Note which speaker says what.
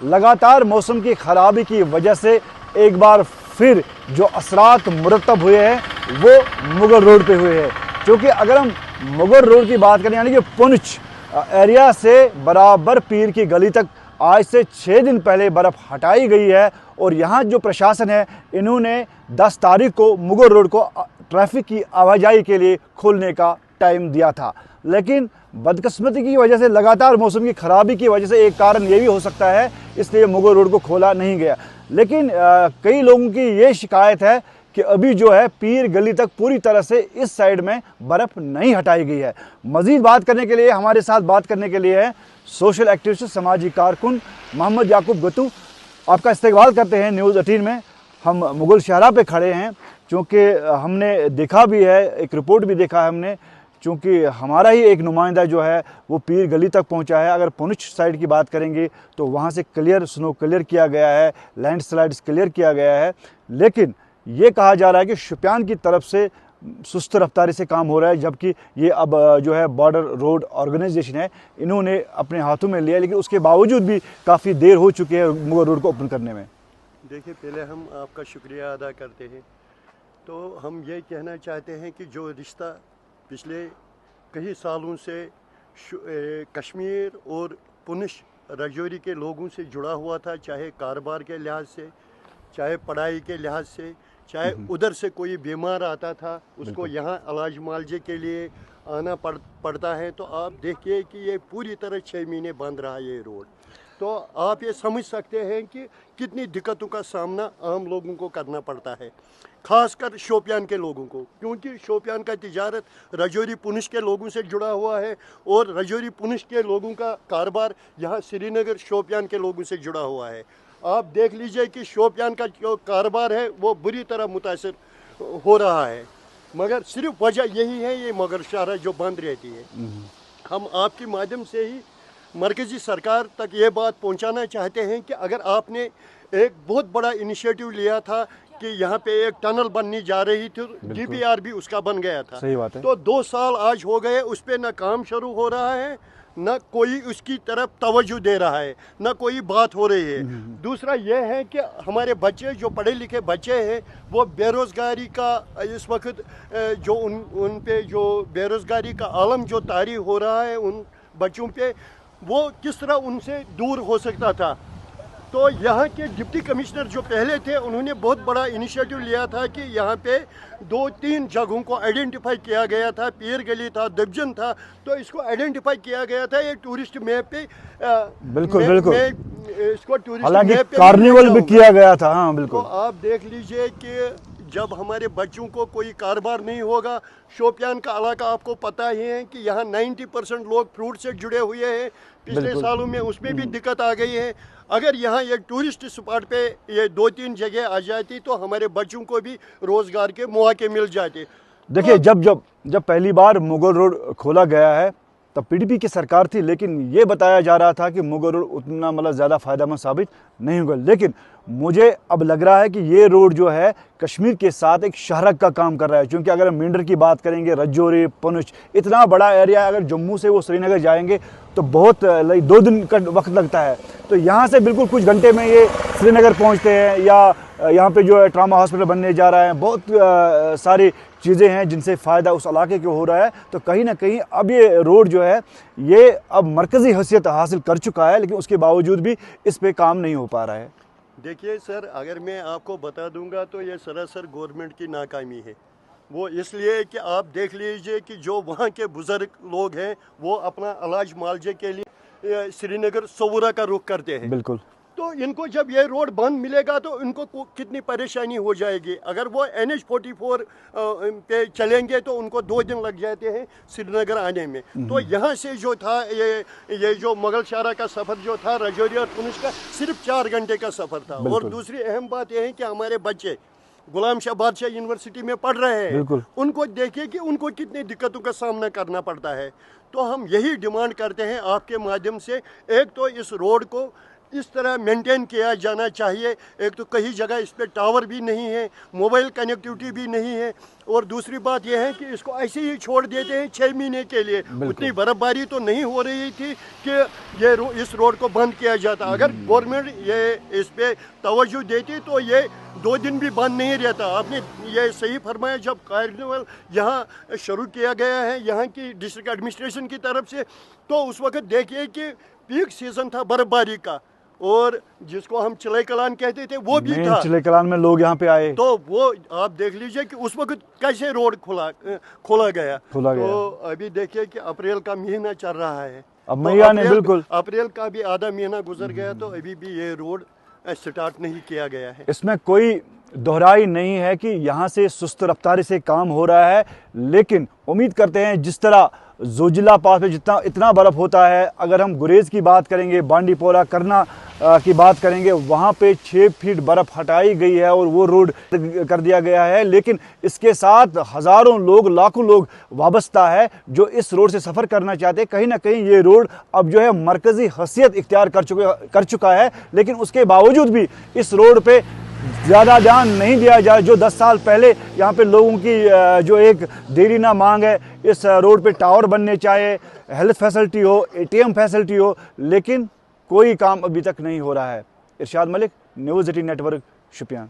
Speaker 1: लगातार मौसम की खराबी की वजह से एक बार फिर जो असरात मुरतब हुए हैं वो मुगल रोड पे हुए हैं। क्योंकि अगर हम मुगल रोड की बात करें यानी कि पुंछ एरिया से बराबर पीर की गली तक आज से 6 दिन पहले बर्फ़ हटाई गई है और यहाँ जो प्रशासन है इन्होंने 10 तारीख को मुगल रोड को ट्रैफिक की आवाजाही के लिए खोलने का टाइम दिया था। लेकिन बदकिस्मती की वजह से लगातार मौसम की खराबी की वजह से एक कारण ये भी हो सकता है इसलिए मुगल रोड को खोला नहीं गया। लेकिन कई लोगों की ये शिकायत है कि अभी जो है पीर गली तक पूरी तरह से इस साइड में बर्फ़ नहीं हटाई गई है। मज़ीद बात करने के लिए हमारे साथ बात करने के लिए है सोशल एक्टिविस्ट समाजी कारकुन मोहम्मद याकूब गतू। आपका इस्तकबाल करते हैं न्यूज़ 18 में। हम मुगल शहरा पे खड़े हैं क्योंकि हमने देखा भी है, एक रिपोर्ट भी देखा है हमने, चूँकि हमारा ही एक नुमाइंदा जो है वो पीर गली तक पहुंचा है। अगर पुंछ साइड की बात करेंगे तो वहां से क्लियर स्नो क्लियर किया गया है, लैंडस्लाइड्स क्लियर किया गया है। लेकिन ये कहा जा रहा है कि शोपियान की तरफ से सुस्त रफ्तारी से काम हो रहा है, जबकि ये अब जो है बॉर्डर रोड ऑर्गेनाइजेशन है इन्होंने अपने हाथों में लिया, लेकिन उसके बावजूद भी काफ़ी देर हो चुकी है मुगल रोड को ओपन करने में।
Speaker 2: देखिए, पहले हम आपका शुक्रिया अदा करते हैं। तो हम ये कहना चाहते हैं कि जो रिश्ता पिछले कई सालों से कश्मीर और पुंछ राजौरी के लोगों से जुड़ा हुआ था, चाहे कारोबार के लिहाज से, चाहे पढ़ाई के लिहाज से, चाहे उधर से कोई बीमार आता था उसको यहाँ इलाज मुआवजे के लिए आना पड़ता है, तो आप देखिए कि ये पूरी तरह 6 महीने बंद रहा ये रोड। तो आप ये समझ सकते हैं कि कितनी दिक्कतों का सामना आम लोगों को करना पड़ता है, ख़ासकर शोपियान के लोगों को, क्योंकि शोपियान का तिजारत राजौरी पुंछ के लोगों से जुड़ा हुआ है और राजौरी पुंछ के लोगों का कारोबार यहाँ श्रीनगर शोपियान के लोगों से जुड़ा हुआ है। आप देख लीजिए कि शोपियान का जो कारोबार है वो बुरी तरह मुतासर हो रहा है, मगर सिर्फ वजह यही है ये मुगल शहरा जो बंद रहती है। हम आपके माध्यम से ही मरकज़ी सरकार तक ये बात पहुंचाना चाहते हैं कि अगर आपने एक बहुत बड़ा इनिशिएटिव लिया था कि यहाँ पे एक टनल बननी जा रही थी, DPR भी उसका बन गया था।
Speaker 1: सही बात है।
Speaker 2: तो 2 साल आज हो गए, उस पर न काम शुरू हो रहा है, न कोई उसकी तरफ तवज्जो दे रहा है, न कोई बात हो रही है। दूसरा यह है कि हमारे बच्चे जो पढ़े लिखे बच्चे हैं वो बेरोज़गारी का इस वक्त जो उन पे जो बेरोज़गारी का आलम जो तारी हो रहा है उन बच्चों पे, वो किस तरह उनसे दूर हो सकता था। तो यहाँ के डिप्टी कमिश्नर जो पहले थे उन्होंने बहुत बड़ा इनिशिएटिव लिया था कि यहाँ पे 2-3 जगहों को आइडेंटिफाई किया गया था, पीर गली था, दिब्जन था, तो इसको आइडेंटिफाई किया गया था ये टूरिस्ट मैप पे।
Speaker 1: बिल्कुल बिल्कुल,
Speaker 2: इसको टूरिस्ट
Speaker 1: हालांकि
Speaker 2: मैप पे
Speaker 1: कार्निवल भी किया गया था। हाँ बिल्कुल।
Speaker 2: तो आप देख लीजिए कि जब हमारे बच्चों को कोई कारोबार नहीं होगा, शोपियान का इलाका आपको पता ही है कि यहाँ 90% लोग फ्रूट से जुड़े हुए हैं, पिछले सालों में उसमें भी दिक्कत आ गई है। अगर यहाँ एक टूरिस्ट स्पॉट पे ये 2-3 जगह आ जाती तो हमारे बच्चों को भी रोज़गार के मौके मिल जाते।
Speaker 1: देखिए, जब पहली बार मुगल रोड खोला गया है तब PDP की सरकार थी, लेकिन ये बताया जा रहा था कि मुगल रोड उतना मतलब ज़्यादा फ़ायदेमंद साबित नहीं होगा। लेकिन मुझे अब लग रहा है कि ये रोड जो है कश्मीर के साथ एक शहरक का काम कर रहा है, क्योंकि अगर हम मेंढर की बात करेंगे, राजौरी पुंछ इतना बड़ा एरिया, अगर जम्मू से वो श्रीनगर जाएंगे तो बहुत 2 दिन का वक्त लगता है। तो यहाँ से बिल्कुल कुछ घंटे में ये श्रीनगर पहुँचते हैं, या यहाँ पे जो है ट्रामा हॉस्पिटल बनने जा रहा है, बहुत सारी चीज़ें हैं जिनसे फ़ायदा उस इलाके को हो रहा है। तो कहीं ना कहीं अब ये रोड जो है ये अब मरकज़ी हैसियत हासिल कर चुका है, लेकिन उसके बावजूद भी इस पे काम नहीं हो पा रहा है।
Speaker 2: देखिए सर, अगर मैं आपको बता दूंगा तो ये सरासर गवर्नमेंट की नाकामी है। वो इसलिए कि आप देख लीजिए कि जो वहाँ के बुज़ुर्ग लोग हैं वो अपना इलाज मुआवजे के लिए श्रीनगर सोवरा का रुख करते हैं।
Speaker 1: बिल्कुल।
Speaker 2: तो इनको जब ये रोड बंद मिलेगा तो इनको कितनी परेशानी हो जाएगी। अगर वो NH-44 पे चलेंगे तो उनको 2 दिन लग जाते हैं श्रीनगर आने में। तो यहाँ से जो था ये जो मुगल शहरा का सफ़र जो था राजौरी और पुंछ का सिर्फ 4 घंटे का सफ़र था। और दूसरी अहम बात यह है कि हमारे बच्चे गुलाम शाह बादशाह यूनिवर्सिटी में पढ़ रहे हैं, उनको देखिए कि उनको कितनी दिक्कतों का सामना करना पड़ता है। तो हम यही डिमांड करते हैं आपके माध्यम से, एक तो इस रोड को इस तरह मेंटेन किया जाना चाहिए। एक तो कई जगह इस पर टावर भी नहीं है, मोबाइल कनेक्टिविटी भी नहीं है, और दूसरी बात यह है कि इसको ऐसे ही छोड़ देते हैं 6 महीने के लिए। उतनी बर्फबारी तो नहीं हो रही थी कि ये इस रोड को बंद किया जाता। अगर गवर्नमेंट ये इस पे तवज्जो देती तो ये 2 दिन भी बंद नहीं रहता। आपने ये सही फरमाया, जब कार्निवल यहाँ शुरू किया गया है यहाँ की डिस्ट्रिक्ट एडमिनिस्ट्रेशन की तरफ से, तो उस वक्त देखिए कि पीक सीजन था बर्फबारी का, और जिसको हम चिले कलान कहते थे वो भी था।
Speaker 1: चिले कलान में लोग यहाँ पे आए,
Speaker 2: तो वो आप देख लीजिए कि उस वक्त कैसे रोड खोला गया। तो अभी देखिए कि अप्रैल का महीना चल रहा है,
Speaker 1: अब मई आने, बिल्कुल
Speaker 2: अप्रैल का भी आधा महीना गुजर गया, तो अभी भी ये रोड स्टार्ट नहीं किया गया है।
Speaker 1: इसमें कोई दोहराई नहीं है कि यहाँ से सुस्त रफ्तारी से काम हो रहा है, लेकिन उम्मीद करते हैं जिस तरह जोजिला पास में जितना इतना बर्फ़ होता है, अगर हम गुरेज की बात करेंगे, बांडीपोरा करना की बात करेंगे, वहाँ पे 6 फीट बर्फ़ हटाई गई है और वो रोड कर दिया गया है। लेकिन इसके साथ हज़ारों लोग, लाखों लोग वाबस्ता है जो इस रोड से सफ़र करना चाहते हैं। कहीं ना कहीं ये रोड अब जो है मरकज़ी हैसियत इख्तियार कर चुका है, लेकिन उसके बावजूद भी इस रोड पे ज़्यादा ध्यान नहीं दिया जाए। जो 10 साल पहले यहाँ पे लोगों की जो एक देरी ना मांग है, इस रोड पे टावर बनने चाहिए, हेल्थ फैसिलिटी हो, ATM फैसिलिटी हो, लेकिन कोई काम अभी तक नहीं हो रहा है। इरशाद मलिक, न्यूज़ 18 नेटवर्क, शुपियां।